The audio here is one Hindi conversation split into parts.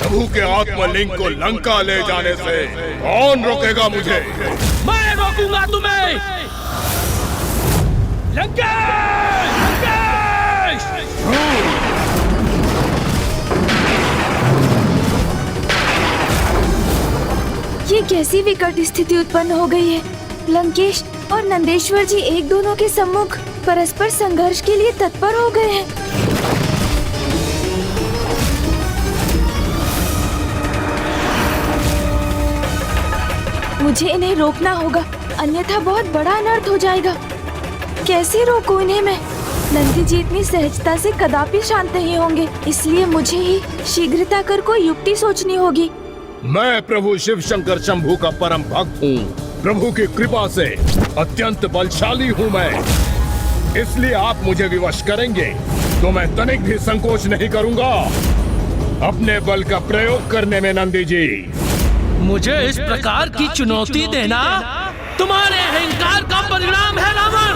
प्रभु के आत्मलिंग को लंका ले जाने से कौन रोकेगा मुझे? मैं रोकूंगा तुम्हें। लंकेश! लंकेश! ये कैसी विकट स्थिति उत्पन्न हो गई है। लंकेश और नंदेश्वर जी एक दोनों के सम्मुख परस्पर संघर्ष के लिए तत्पर हो गए हैं। मुझे इन्हें रोकना होगा, अन्यथा बहुत बड़ा अनर्थ हो जाएगा। कैसे रोकूं इन्हें मैं? नंदी जी इतनी सहजता से कदापि शांत नहीं होंगे, इसलिए मुझे ही शीघ्रता कर कोई युक्ति सोचनी होगी। मैं प्रभु शिव शंकर शंभू का परम भक्त हूँ। प्रभु की कृपा से अत्यंत बलशाली हूँ मैं, इसलिए आप मुझे विवश करेंगे तो मैं तनिक भी संकोच नहीं करूँगा अपने बल का प्रयोग करने में। नंदी जी, मुझे इस प्रकार की चुनौती देना तुम्हारे अहंकार का परिणाम है रावण,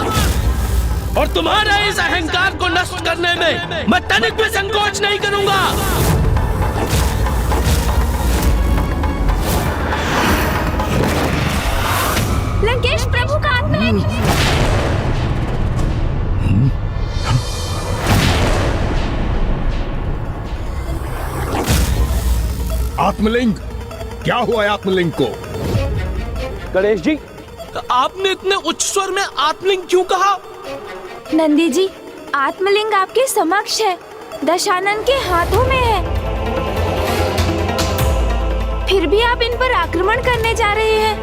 और तुम्हारे इस अहंकार को नष्ट करने में मैं तनिक भी संकोच नहीं करूंगा। लंकेश, प्रभु का आत्मलिंग! आत्मलिंग? क्या हुआ आत्मलिंग को? गणेश जी, आपने इतने उच्च स्वर में आत्मलिंग क्यों कहा? नंदी जी, आत्मलिंग आपके समक्ष है, दशानन के हाथों में है। फिर भी आप इन पर आक्रमण करने जा रहे हैं।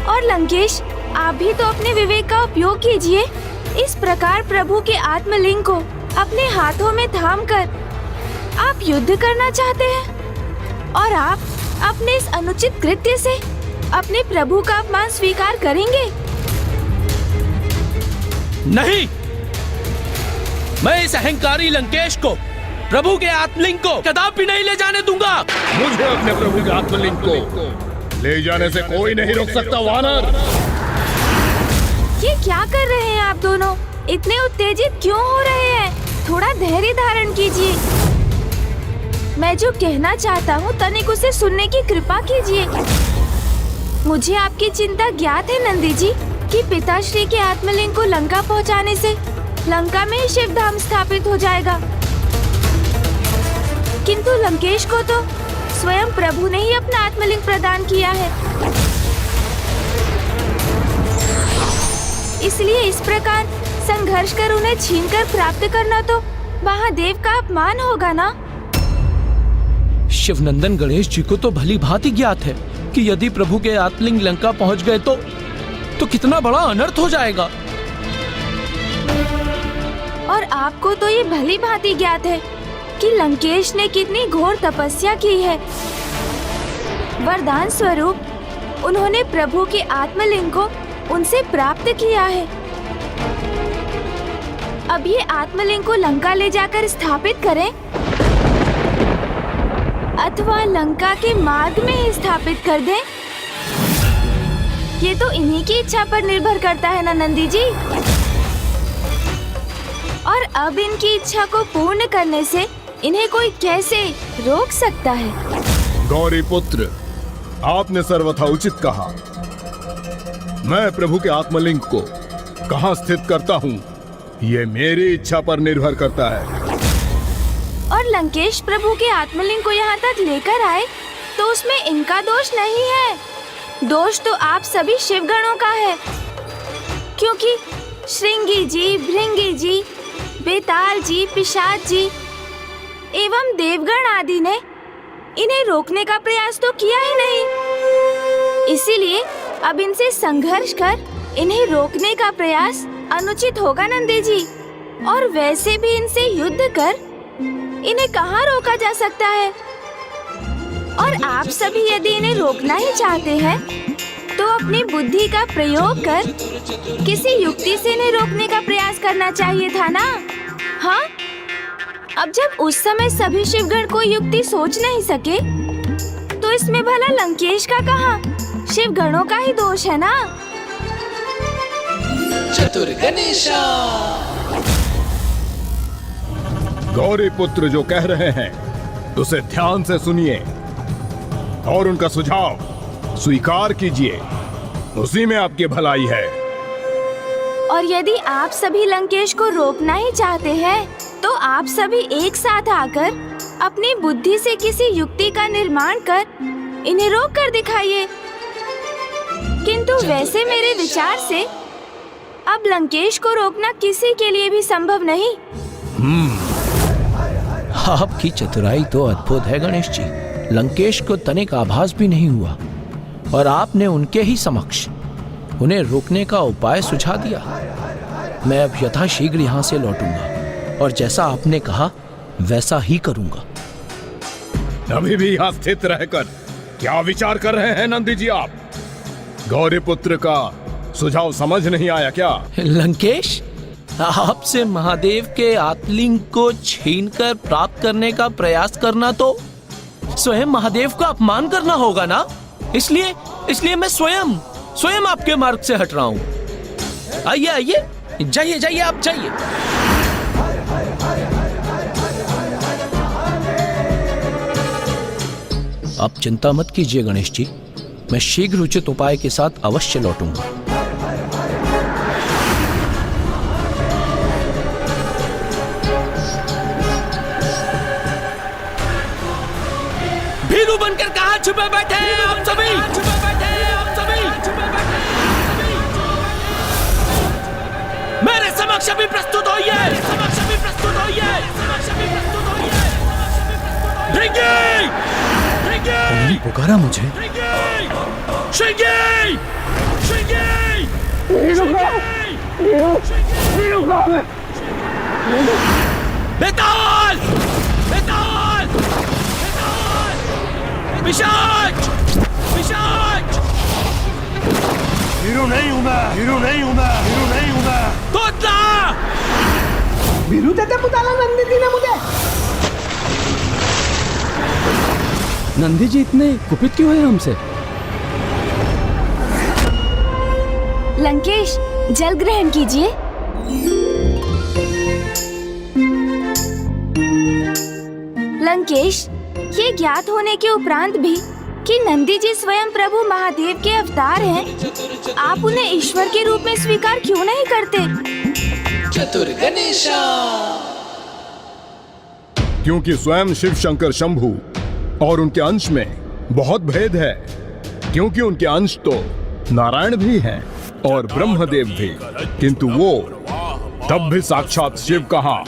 और लंकेश, आप भी तो अपने विवेक का उपयोग कीजिए। इस प्रकार प्रभु के आत्मलिंग को अपने हाथों में थामकर आप युद्ध करना चाहते हैं, और आप अपने इस अनुचित कृत्य से अपने प्रभु का अपमान स्वीकार करेंगे? नहीं, मैं इस अहंकारी लंकेश को प्रभु के आत्मलिंग को कदापि नहीं ले जाने दूंगा। मुझे अपने प्रभु के आत्मलिंग को ले जाने से कोई नहीं रोक सकता। वानर, ये क्या कर रहे हैं आप दोनों? इतने उत्तेजित क्यों हो रहे हैं? थोड़ा धैर्य धारण कीजिए। मैं जो कहना चाहता हूँ तनिक उसे सुनने की कृपा कीजिए। मुझे आपकी चिंता ज्ञात है नंदी जी कि पिताश्री के आत्मलिंग को लंका पहुँचाने से लंका में ही शिव धाम स्थापित हो जाएगा, किंतु लंकेश को तो स्वयं प्रभु ने ही अपना आत्मलिंग प्रदान किया है। इसलिए इस प्रकार संघर्ष कर उन्हें छीनकर प्राप्त करना तो महादेव का अपमान होगा ना। शिवनंदन गणेश जी को तो भली भांति ज्ञात है कि यदि प्रभु के आत्मलिंग लंका पहुंच गए तो कितना बड़ा अनर्थ हो जाएगा। और आपको तो ये भली भांति ज्ञात है कि लंकेश ने कितनी घोर तपस्या की है। वरदान स्वरूप उन्होंने प्रभु के आत्मलिंग को उनसे प्राप्त किया है। अब ये आत्मलिंग को लंका ले जाकर स्थापित करें अथवा लंका के मार्ग में ही स्थापित कर दें, ये तो इन्हीं की इच्छा पर निर्भर करता है ना नंदी जी। और अब इनकी इच्छा को पूर्ण करने से इन्हें कोई कैसे रोक सकता है? गौरी पुत्र, आपने सर्वथा उचित कहा। मैं प्रभु के आत्मलिंग को कहाँ स्थित करता हूँ ये मेरी इच्छा पर निर्भर करता है। और लंकेश प्रभु के आत्मलिंग को यहाँ तक लेकर आए तो उसमें इनका दोष नहीं है। दोष तो आप सभी शिवगणों का है, क्योंकि श्रृंगी जी, भृंगी जी, बेताल जी, पिशाच जी एवं देवगण आदि ने इन्हें रोकने का प्रयास तो किया ही नहीं। इसीलिए अब इनसे संघर्ष कर इन्हें रोकने का प्रयास अनुचित होगा नंदी जी। और वैसे भी इनसे युद्ध कर इन्हें कहाँ रोका जा सकता है? और आप सभी यदि इन्हें रोकना ही चाहते हैं तो अपनी बुद्धि का प्रयोग कर किसी युक्ति से इन्हें रोकने का प्रयास करना चाहिए था ना। हाँ, अब जब उस समय सभी शिवगण कोई युक्ति सोच नहीं सके तो इसमें भला लंकेश का कहाँ, शिवगणों का ही दोष है ना। चतुर गणेशा। गौरी पुत्र जो कह रहे हैं उसे ध्यान से सुनिए और उनका सुझाव स्वीकार कीजिए। उसी में आपकी भलाई है। और यदि आप सभी लंकेश को रोकना ही चाहते हैं, तो आप सभी एक साथ आकर अपनी बुद्धि से किसी युक्ति का निर्माण कर इन्हें रोक कर दिखाइए। किंतु वैसे मेरे विचार से अब लंकेश को रोकना किसी के लिए भी संभव नहीं। आपकी चतुराई तो अद्भुत है गणेश जी। लंकेश को तनिक आभास भी नहीं हुआ और आपने उनके ही समक्ष उन्हें रोकने का उपाय सुझा दिया। मैं अब यथाशीघ्र यहाँ से लौटूंगा और जैसा आपने कहा वैसा ही करूंगा। अभी भी यहाँ स्थित रहकर क्या विचार कर रहे हैं नंदी जी आप? गौरीपुत्र का सुझाव समझ नहीं आया क्या? लंकेश, आपसे महादेव के आत्मलिंग को छीनकर प्राप्त करने का प्रयास करना तो स्वयं महादेव का अपमान करना होगा ना। इसलिए मैं स्वयं आपके मार्ग से हट रहा हूं। आइए, जाइए, आप जाइए। आप चिंता मत कीजिए गणेश जी, मैं शीघ्र उचित उपाय के साथ अवश्य लौटूंगा। भीरू बनकर कहां छुपे बैठे हैं आप सभी? मेरे समक्ष अभी प्रस्तुत होइए। उन्होंने पुकारा मुझे। बेताल! पिशाच! हीरो नहीं हूं मैं। तोतला! वीरू देते पुताला नंदी जी ने मुझे। नंदी जी इतने कुपित क्यों हैं हमसे? लंकेश, जल ग्रहण कीजिए। लंकेश, ये ज्ञात होने के उपरांत भी कि नंदी जी स्वयं प्रभु महादेव के अवतार हैं, आप उन्हें ईश्वर के रूप में स्वीकार क्यों नहीं करते? चतुर गणेशा। क्योंकि स्वयं शिव शंकर शंभू और उनके अंश में बहुत भेद है। क्योंकि उनके अंश तो नारायण भी हैं और ब्रह्मदेव भी, किंतु वो तब भी साक्षात शिव कहा,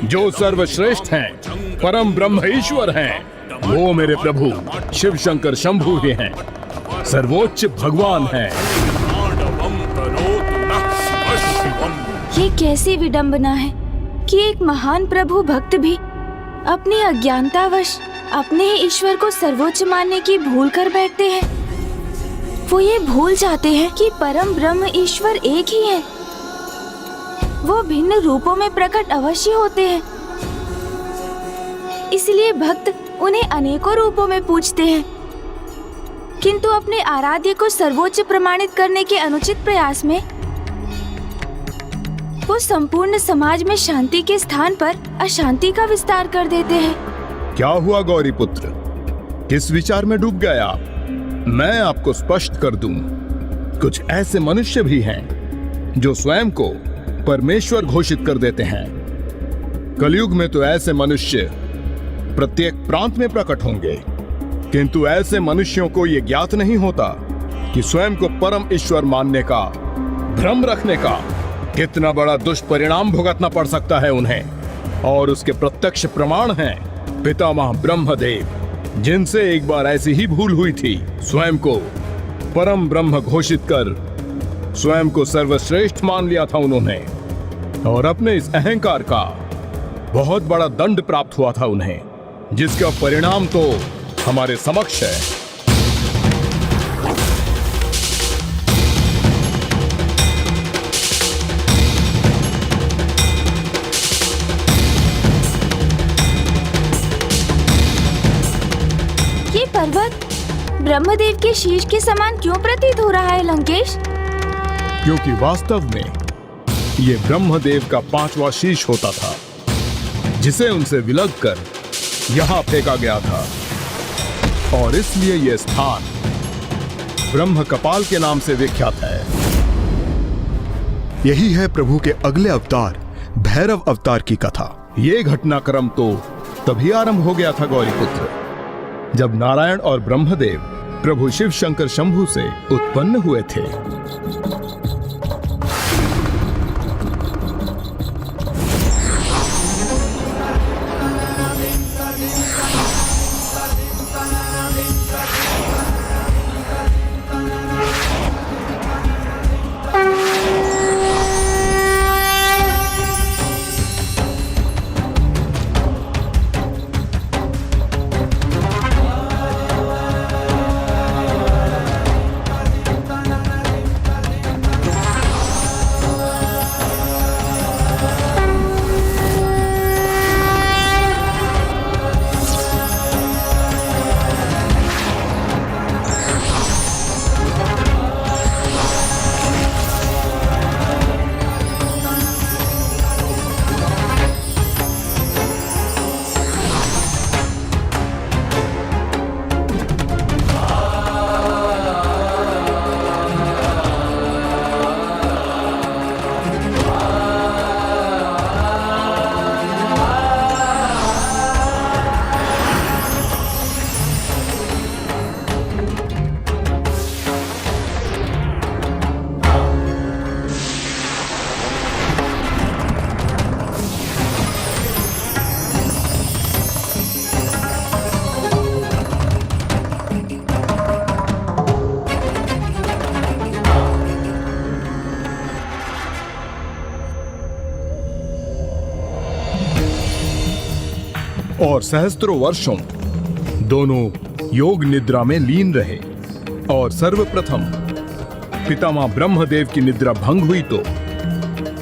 जो सर्वश्रेष्ठ हैं, परम ब्रह्म ईश्वर हैं। वो मेरे प्रभु शिव शंकर शंभू ही हैं, सर्वोच्च भगवान हैं। ये कैसी विडंबना है कि एक महान प्रभु भक्त भी अपनी अज्ञानतावश अपने ही ईश्वर को सर्वोच्च मानने की भूल कर बैठते हैं। वो ये भूल जाते हैं कि परम ब्रह्म ईश्वर एक ही है। वो भिन्न रूपों में प्रकट अवश्य होते हैं, इसलिए भक्त उन्हें अनेकों रूपों में पूजते हैं। किंतु अपने आराध्य को सर्वोच्च प्रमाणित करने के अनुचित प्रयास में वो संपूर्ण समाज में शांति के स्थान पर अशांति का विस्तार कर देते हैं। क्या हुआ गौरीपुत्र, किस विचार में डूब गए आप? मैं आपको स्पष्ट कर दूं, कुछ ऐसे मनुष्य भी हैं जो स्वयं को परमेश्वर घोषित कर देते हैं। कलयुग में तो ऐसे मनुष्य प्रत्येक प्रांत में प्रकट होंगे, किंतु ऐसे मनुष्यों को यह ज्ञात नहीं होता कि स्वयं को परम ईश्वर मानने का भ्रम रखने का कितना बड़ा दुष्परिणाम भुगतना पड़ सकता है उन्हें। और उसके प्रत्यक्ष प्रमाण हैं पितामह ब्रह्मदेव, जिनसे एक बार ऐसी ही भूल हुई थी। स्वयं को परम ब्रह्म घोषित कर स्वयं को सर्वश्रेष्ठ मान लिया था उन्होंने, और अपने इस अहंकार का बहुत बड़ा दंड प्राप्त हुआ था उन्हें, जिसका परिणाम तो हमारे समक्ष है। ये पर्वत ब्रह्मदेव के शीश के समान क्यों प्रतीत हो रहा है लंकेश? क्योंकि वास्तव में ये ब्रह्मदेव का 5वां शीश होता था, जिसे उनसे विलग कर यहाँ फेंका गया था और इसलिए यह स्थान ब्रह्म कपाल के नाम से विख्यात है। यही है प्रभु के अगले अवतार भैरव अवतार की कथा। ये घटनाक्रम तो तभी आरंभ हो गया था गौरीपुत्र, जब नारायण और ब्रह्मदेव प्रभु शिव शंकर शंभु से उत्पन्न हुए थे। और सहस्त्रों वर्षों दोनों योग निद्रा में लीन रहे। और सर्वप्रथम पितामह ब्रह्मदेव की निद्रा भंग हुई तो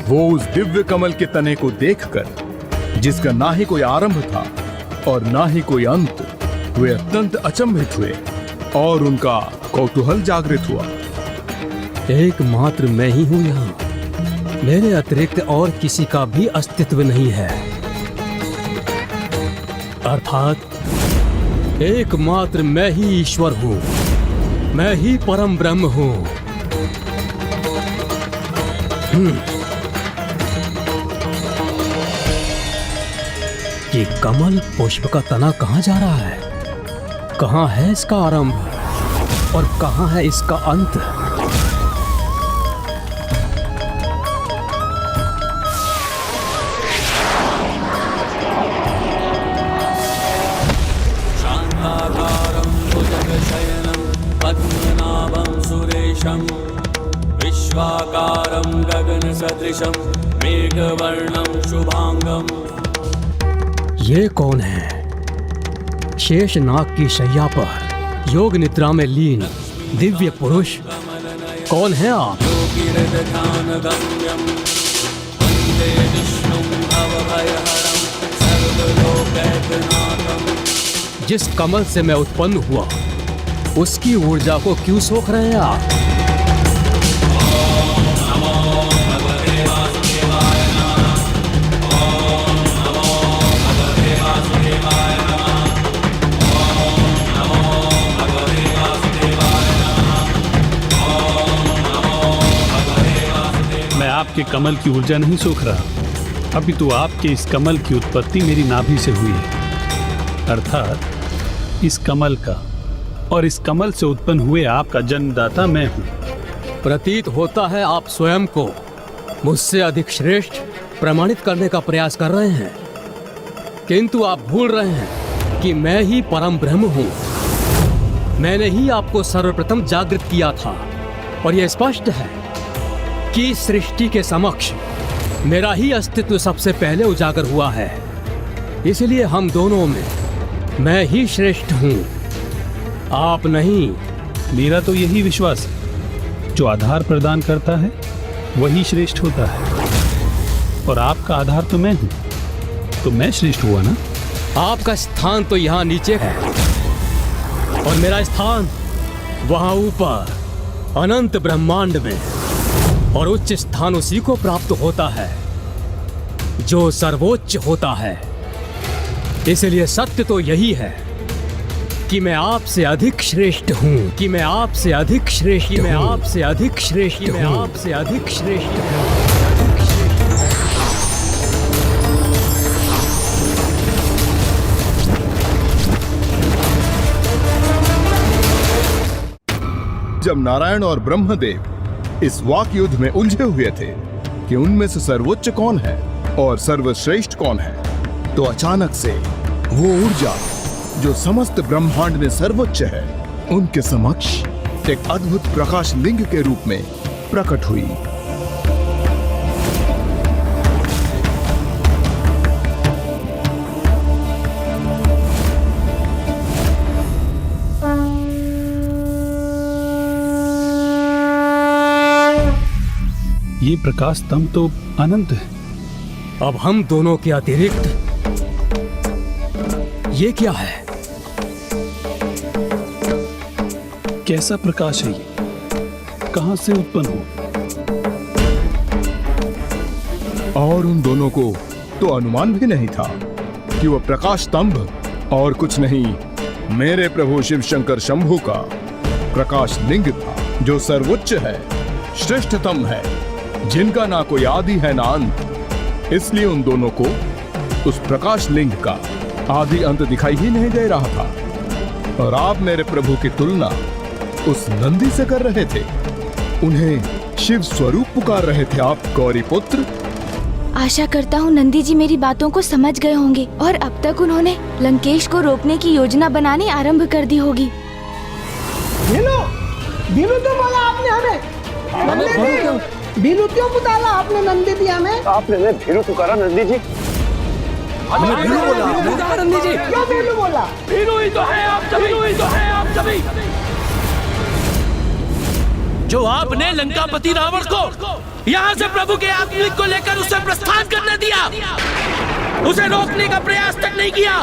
वो उस दिव्य कमल के तने को देखकर, जिसका ना ही कोई आरंभ था और ना ही कोई अंत, वे अत्यंत अचंभित हुए और उनका कौतूहल जागृत हुआ। एकमात्र मैं ही हूं यहाँ, मेरे अतिरिक्त और किसी का भी अस्तित्व नहीं है। अर्थात एकमात्र मैं ही ईश्वर हूं, मैं ही परम ब्रह्म हूं। ये कमल पुष्प का तना कहां जा रहा है? कहां है इसका आरंभ और कहां है इसका अंत? पद्मनाभं सुरेशं विश्वाकारं गगनसदृशं मेघवर्णं शुभांगं। ये कौन है? शेषनाग की शैया पर योग निद्रा में लीन दिव्य पुरुष कौन है आप? जिस कमल से मैं उत्पन्न हुआ उसकी ऊर्जा को क्यों सोख रहे हैं आप? मैं आपके कमल की ऊर्जा नहीं सोख रहा, अभी तो आपके इस कमल की उत्पत्ति मेरी नाभि से हुई है। अर्थात इस कमल का और इस कमल से उत्पन्न हुए आपका जन्मदाता मैं हूं। प्रतीत होता है आप स्वयं को मुझसे अधिक श्रेष्ठ प्रमाणित करने का प्रयास कर रहे हैं, किंतु आप भूल रहे हैं कि मैं ही परम ब्रह्म हूं। मैंने ही आपको सर्वप्रथम जागृत किया था और यह स्पष्ट है कि सृष्टि के समक्ष मेरा ही अस्तित्व सबसे पहले उजागर हुआ है। इसलिए हम दोनों में मैं ही श्रेष्ठ हूं, आप नहीं। मेरा तो यही विश्वास है, जो आधार प्रदान करता है वही श्रेष्ठ होता है, और आपका आधार तो मैं हूं, तो मैं श्रेष्ठ हुआ ना? आपका स्थान तो यहाँ नीचे है और मेरा स्थान वहां ऊपर अनंत ब्रह्मांड में, और उच्च स्थान उसी को प्राप्त होता है जो सर्वोच्च होता है। इसलिए सत्य तो यही है कि मैं आपसे अधिक श्रेष्ठ हूँ, कि मैं आपसे अधिक श्रेष्ठ, कि मैं आपसे अधिक श्रेष्ठ, कि मैं आपसे अधिक श्रेष्ठ हूँ। जब नारायण और ब्रह्मदेव इस वाक युद्ध में उलझे हुए थे कि उनमें से सर्वोच्च कौन है और सर्वश्रेष्ठ कौन है, तो अचानक से वो ऊर्जा जो समस्त ब्रह्मांड में सर्वोच्च है, उनके समक्ष एक अद्भुत प्रकाश लिंग के रूप में प्रकट हुई। ये प्रकाश स्तंभ तो अनंत है। अब हम दोनों के अतिरिक्त ये क्या है? कैसा प्रकाश है ये? कहां से उत्पन्न हो? और उन दोनों को तो अनुमान भी नहीं था कि वह प्रकाश स्तंभ और कुछ नहीं, मेरे प्रभु शिव शंकर शंभू का प्रकाश लिंग था, जो सर्वोच्च है, श्रेष्ठतम है, जिनका ना कोई आदि है ना अंत। इसलिए उन दोनों को उस प्रकाश लिंग का आदि अंत दिखाई ही नहीं दे रहा था। और आप मेरे प्रभु की तुलना उस नंदी से कर रहे थे, उन्हें शिव स्वरूप पुकार रहे थे आप गौरी पुत्र। आशा करता हूँ नंदी जी मेरी बातों को समझ गए होंगे और अब तक उन्होंने लंकेश को रोकने की योजना बनानी आरंभ कर दी होगी। बीनू तो बोला आपने हमें, बीनू क्यों पुकारा आपने नंदी जी हमें? आपने भीरू पुकारा नंदी जी? हमें भीरू बोला नंदी जी? क्यों बीनू बोला? भीरू ही तो है आप सभी, भीरू ही तो है आप सभी। जो आपने लंकापति रावण को यहाँ से प्रभु के आत्मलिंग को लेकर उसे प्रस्थान करने दिया, उसे रोकने का प्रयास तक नहीं किया,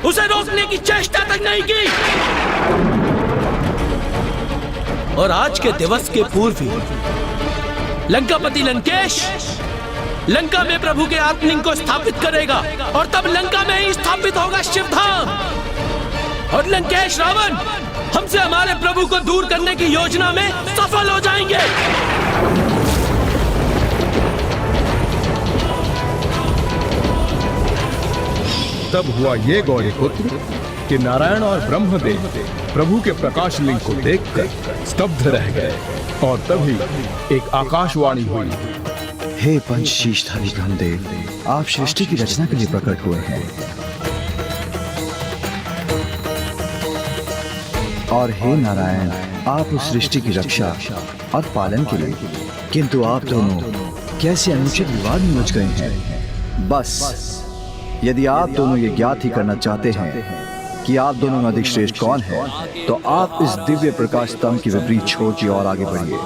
उसे रोकने की चेष्टा तक नहीं की। और आज के दिवस के पूर्व ही लंकापति लंकेश लंका में प्रभु के आत्मलिंग को स्थापित करेगा और तब लंका में ही स्थापित होगा शिवधाम। और लंकेश रावण हमसे हमारे प्रभु को दूर करने की योजना में सफल हो जाएंगे। तब हुआ ये गौरी पुत्र कि नारायण और ब्रह्मदेव प्रभु के प्रकाश लिंग को देखकर स्तब्ध रह गए। और तभी एक आकाशवाणी हुई, हे पंचशीषधारी ब्रह्मदेव, आप सृष्टि की रचना के लिए प्रकट हुए हैं। और हे नारायण, आप उस सृष्टि की रक्षा और पालन के लिए, किंतु आप दोनों कैसे अनुचित विवाद में उलझ गए हैं। बस यदि आप दोनों ये ज्ञात ही करना चाहते हैं कि आप दोनों में अधिक श्रेष्ठ कौन है, तो आप इस दिव्य प्रकाश स्तंभ की विपरीत छोर की ओर आगे बढ़िए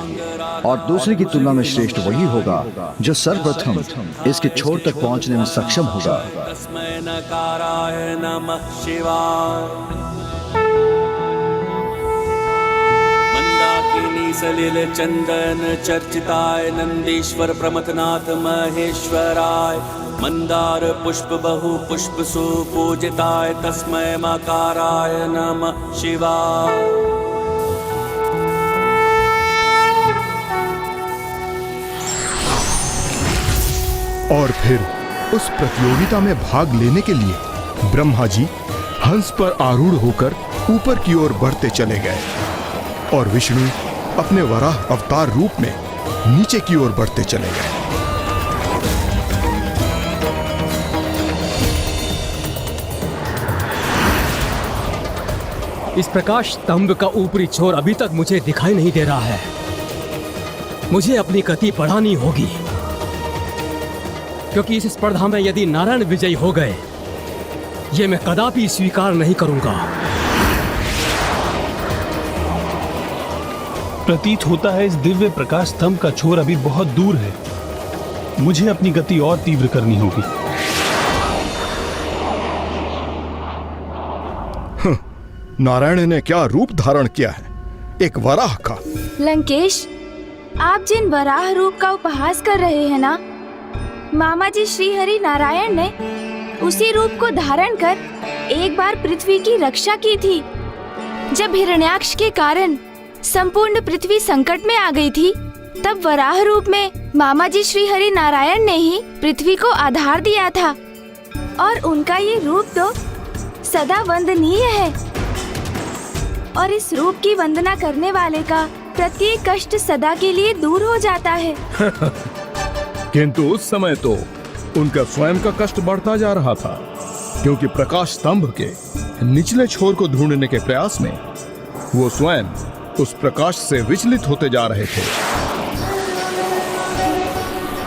और दूसरे की तुलना में श्रेष्ठ वही होगा जो सर्वप्रथम इसके छोर तक पहुंचने में सक्षम होगा। तस्मै नकाराय नमः शिवाय। मंदाकिनी सलिल चंदन चर्चिताय नंदीश्वर प्रमथनाथ महेश्वराय। मंदार पुष्प बहु पुष्प सुपूजिताय तस्मै मकाराय नमः शिवाय। और फिर उस प्रतियोगिता में भाग लेने के लिए ब्रह्मा जी हंस पर आरूढ़ होकर ऊपर की ओर बढ़ते चले गए और विष्णु अपने वराह अवतार रूप में नीचे की ओर बढ़ते चले गए। इस प्रकाश स्तंभ का ऊपरी छोर अभी तक मुझे दिखाई नहीं दे रहा है। मुझे अपनी गति बढ़ानी होगी, क्योंकि इस स्पर्धा में यदि नारायण विजयी हो गए, ये मैं कदापि स्वीकार नहीं करूंगा। प्रतीत होता है इस दिव्य प्रकाश स्तंभ का छोर अभी बहुत दूर है। मुझे अपनी गति और तीव्र करनी होगी। नारायण ने क्या रूप धारण किया है, एक वराह का। लंकेश, आप जिन वराह रूप का उपहास कर रहे हैं ना, मामा जी श्री हरि नारायण ने उसी रूप को धारण कर एक बार पृथ्वी की रक्षा की थी। जब हिरण्याक्ष के कारण संपूर्ण पृथ्वी संकट में आ गई थी, तब वराह रूप में मामा जी श्री हरि नारायण ने ही पृथ्वी को आधार दिया था। और उनका ये रूप तो सदा वंदनीय है और इस रूप की वंदना करने वाले का प्रत्येक कष्ट सदा के लिए दूर हो जाता है। किंतु उस समय तो उनका स्वयं का कष्ट बढ़ता जा रहा था, क्योंकि प्रकाश स्तंभ के निचले छोर को ढूंढने के प्रयास में वो स्वयं उस प्रकाश से विचलित होते जा रहे थे।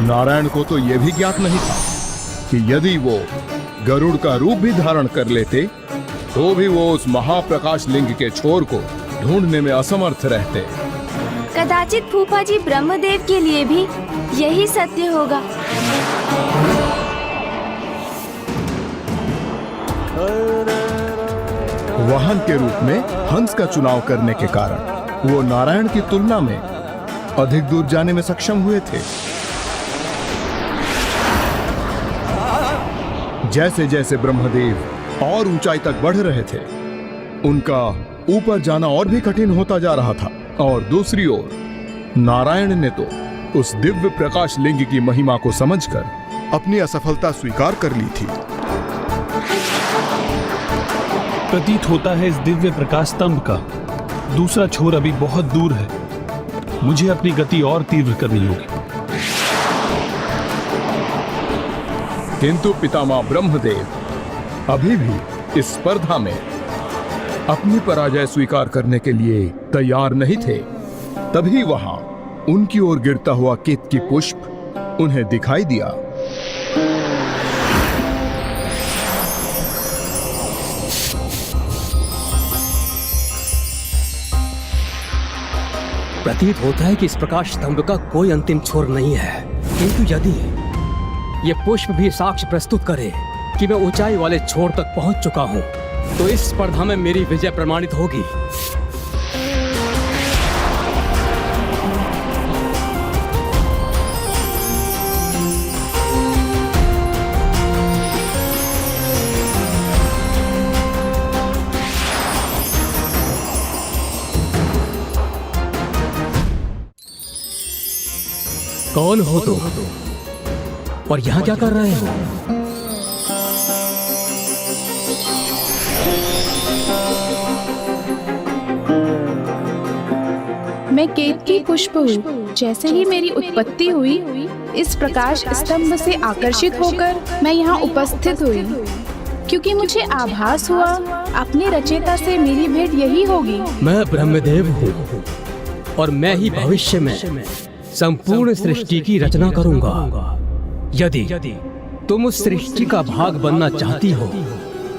नारायण को तो यह भी ज्ञात नहीं था कि यदि वो गरुड़ का रूप भी धारण कर लेते तो भी वो उस महाप्रकाश लिंग के छोर को ढूंढने में असमर्थ रहते। कदाचित फूफा जी ब्रह्मदेव के लिए भी यही सत्य होगा। वाहन के रूप में हंस का चुनाव करने के कारण वो नारायण की तुलना में अधिक दूर जाने में सक्षम हुए थे। जैसे जैसे ब्रह्मदेव और ऊंचाई तक बढ़ रहे थे, उनका ऊपर जाना और भी कठिन होता जा रहा था। और दूसरी ओर नारायण ने तो उस दिव्य प्रकाश लिंग की महिमा को समझकर अपनी असफलता स्वीकार कर ली थी। प्रतीत होता है इस दिव्य प्रकाश स्तंभ का दूसरा छोर अभी बहुत दूर है। मुझे अपनी गति और तीव्र करनी होगी। किंतु पितामह ब्रह्मदेव अभी भी इस स्पर्धा में अपनी पराजय स्वीकार करने के लिए तैयार नहीं थे। तभी वहां उनकी ओर गिरता हुआ केतकी पुष्प उन्हें दिखाई दिया। प्रतीत होता है कि इस प्रकाश स्तंभ का कोई अंतिम छोर नहीं है, किंतु यदि ये पुष्प भी साक्ष्य प्रस्तुत करे कि मैं ऊंचाई वाले छोर तक पहुंच चुका हूं, तो इस स्पर्धा में मेरी विजय प्रमाणित होगी। कौन हो तुम और यहां क्या कर रहे हो? मैं केतकी पुष्प हूँ। जैसे ही मेरी उत्पत्ति हुई, इस प्रकाश स्तंभ से आकर्षित होकर मैं यहाँ उपस्थित हुई, क्योंकि मुझे आभास हुआ अपने रचयिता से मेरी भेंट यही होगी। मैं ब्रह्मदेव हूँ और मैं ही भविष्य में संपूर्ण सृष्टि की रचना करूंगा। यदि तुम उस सृष्टि का भाग बनना चाहती हो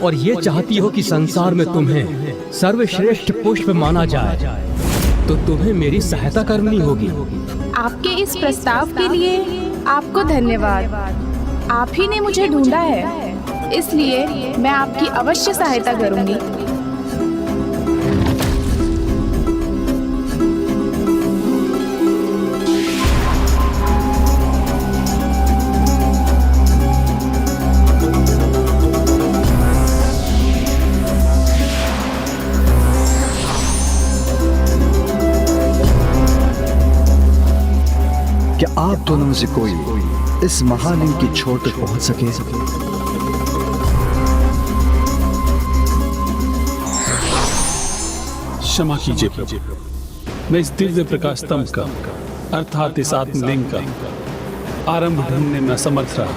और ये चाहती हो कि संसार में तुम्हें सर्वश्रेष्ठ पुष्प माना जाए, तो तुम्हें मेरी सहायता करनी होगी। आपके इस प्रस्ताव के लिए आपको धन्यवाद। आप ही ने मुझे ढूंढा है, इसलिए मैं आपकी अवश्य सहायता करूंगी। क्या आप दोनों में से कोई इस महालिंग की छोर तक पहुंच सके? क्षमा कीजिए प्रभु, मैं इस दिव्य प्रकाश स्तंभ का अर्थात इस आत्मलिंग का आरंभ ढूंढने में असमर्थ रहा,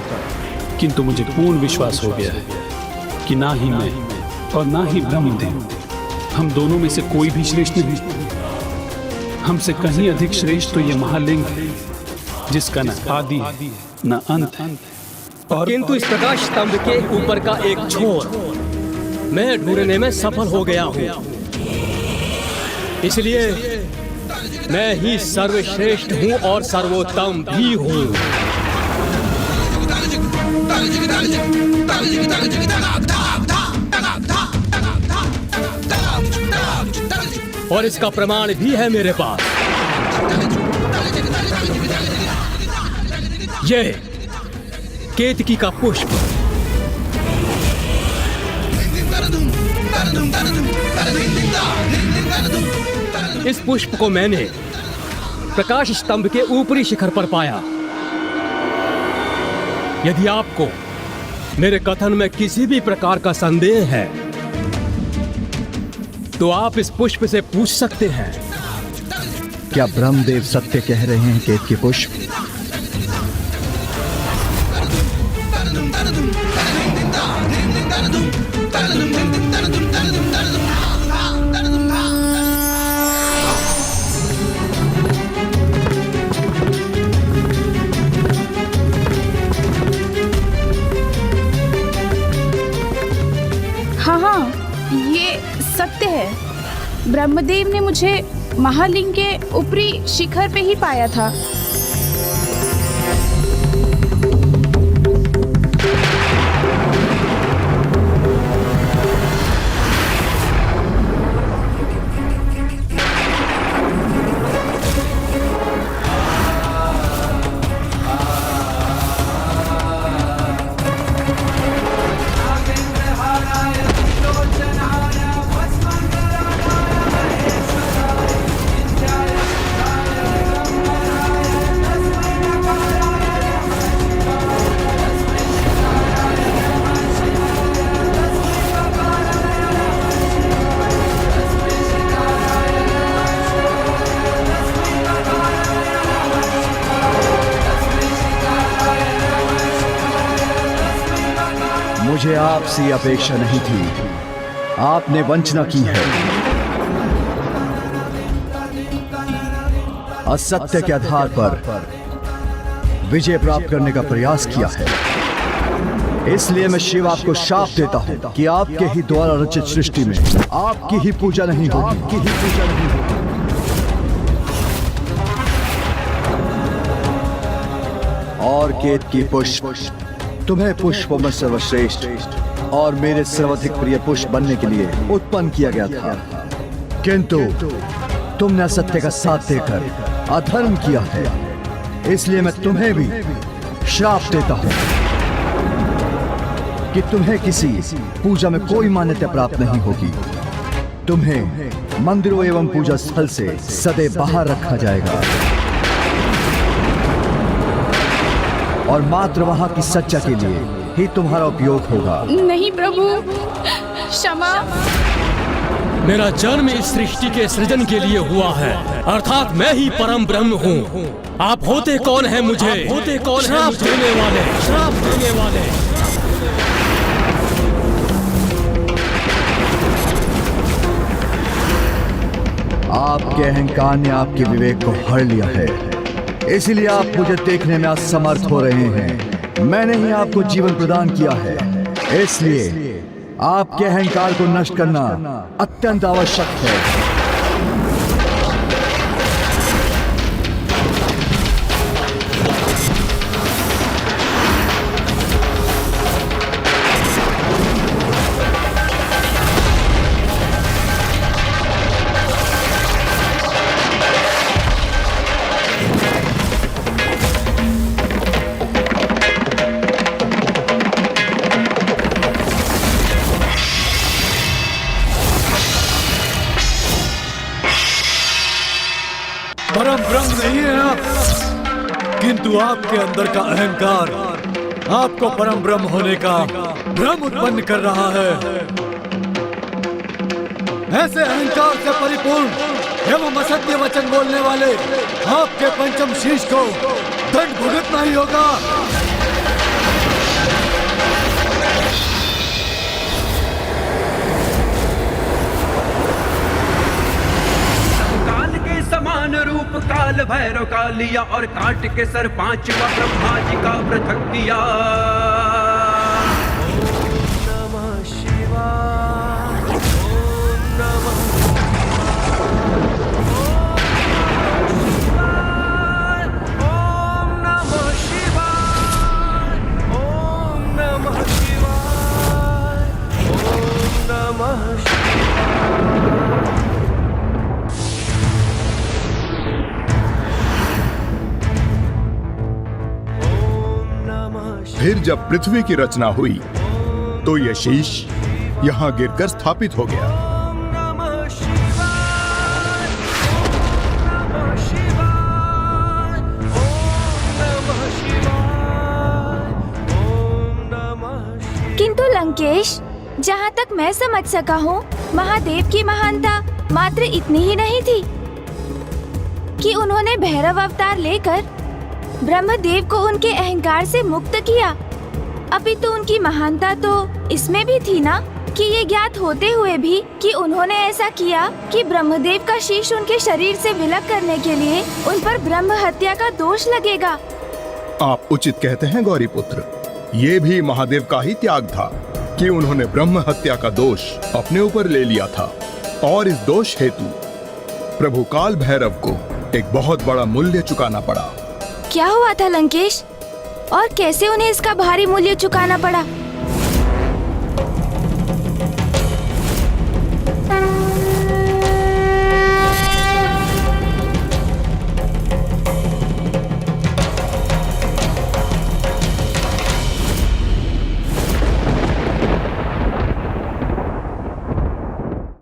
किंतु मुझे पूर्ण विश्वास हो गया है कि ना ही मैं और ना ही ब्रह्मदेव, हम दोनों में से कोई भी श्रेष्ठ नहीं। हमसे कहीं अधिक श्रेष्ठ तो ये महालिंग है, जिसका न आदि न अंत है। और किंतु इस प्रकाश स्तंभ के ऊपर का एक छोर मैं ढूंढने में सफल हो गया हूँ, इसलिए मैं ही सर्वश्रेष्ठ हूँ और सर्वोत्तम भी हूँ। और इसका प्रमाण भी है मेरे पास। ये केतकी का पुष्प इस पुष्प को मैंने प्रकाश स्तंभ के ऊपरी शिखर पर पाया। यदि आपको मेरे कथन में किसी भी प्रकार का संदेह है तो आप इस पुष्प से पूछ सकते हैं। क्या ब्रह्मदेव सत्य कह रहे हैं केतकी पुष्प? हाँ, ये सत्य है। ब्रह्मदेव ने मुझे महालिंग के ऊपरी शिखर पे ही पाया था। मुझे आपसे अपेक्षा नहीं थी, आपने वंचना की है। असत्य के आधार पर विजय प्राप्त करने का प्रयास किया है। इसलिए मैं शिव आपको शाप देता हूं कि आपके ही द्वारा रचित सृष्टि में आपकी ही पूजा नहीं होगी। और केतकी पुष्प, तुम्हें पुष्पों में सर्वश्रेष्ठ और मेरे सर्वाधिक प्रिय पुष्प बनने के लिए उत्पन्न किया गया था, किंतु तुमने असत्य का साथ देकर अधर्म किया है। इसलिए मैं तुम्हें भी श्राप देता हूं कि तुम्हें किसी पूजा में कोई मान्यता प्राप्त नहीं होगी। तुम्हें मंदिरों एवं पूजा स्थल से सदैव बाहर रखा जाएगा और मात्र वहां की सच्चा के लिए ही तुम्हारा उपयोग होगा। नहीं प्रभु, क्षमा। मेरा जन्म इस सृष्टि के सृजन के लिए हुआ है, अर्थात मैं ही परम ब्रह्म हूँ। आप होते कौन है मुझे? होते कौन है श्राप देने वाले? श्राप देने वाले। आपके अहंकार ने आपके विवेक को हर लिया है, इसीलिए आप मुझे देखने में असमर्थ हो रहे हैं। मैंने ही आपको जीवन प्रदान किया है, इसलिए आपके अहंकार को नष्ट करना अत्यंत आवश्यक है। परम ब्रह्म नहीं है आप, किंतु आपके अंदर का अहंकार आपको परम ब्रह्म होने का भ्रम उत्पन्न कर रहा है। ऐसे अहंकार से परिपूर्ण एवं असत्य वचन बोलने वाले आपके पंचम शीश को दंड भुगतना ही होगा। समान रूप काल भैरव का लिया और काट के सर पांचवा ब्रह्मा जी का पृथक किया। ओम नमः शिवाय, ओम नमः शिवाय, ओम नमः शिवाय, ओम नमः शिवाय। फिर जब पृथ्वी की रचना हुई तो यह शीश यहाँ गिरकर स्थापित हो गया। लंकेश, जहाँ तक मैं समझ सका हूँ, महादेव की महानता मात्र इतनी ही नहीं थी कि उन्होंने भैरव अवतार लेकर ब्रह्मदेव को उनके अहंकार से मुक्त किया, अपितु उनकी महानता तो इसमें भी थी ना कि ये ज्ञात होते हुए भी कि उन्होंने ऐसा किया कि ब्रह्मदेव का शीश उनके शरीर से विलग करने के लिए उन पर ब्रह्म हत्या का दोष लगेगा। आप उचित कहते हैं गौरी पुत्र, ये भी महादेव का ही त्याग था कि उन्होंने ब्रह्म हत्या का दोष अपने ऊपर ले लिया था, और इस दोष हेतु प्रभु काल भैरव को एक बहुत बड़ा मूल्य चुकाना पड़ा। क्या हुआ था लंकेश, और कैसे उन्हें इसका भारी मूल्य चुकाना पड़ा?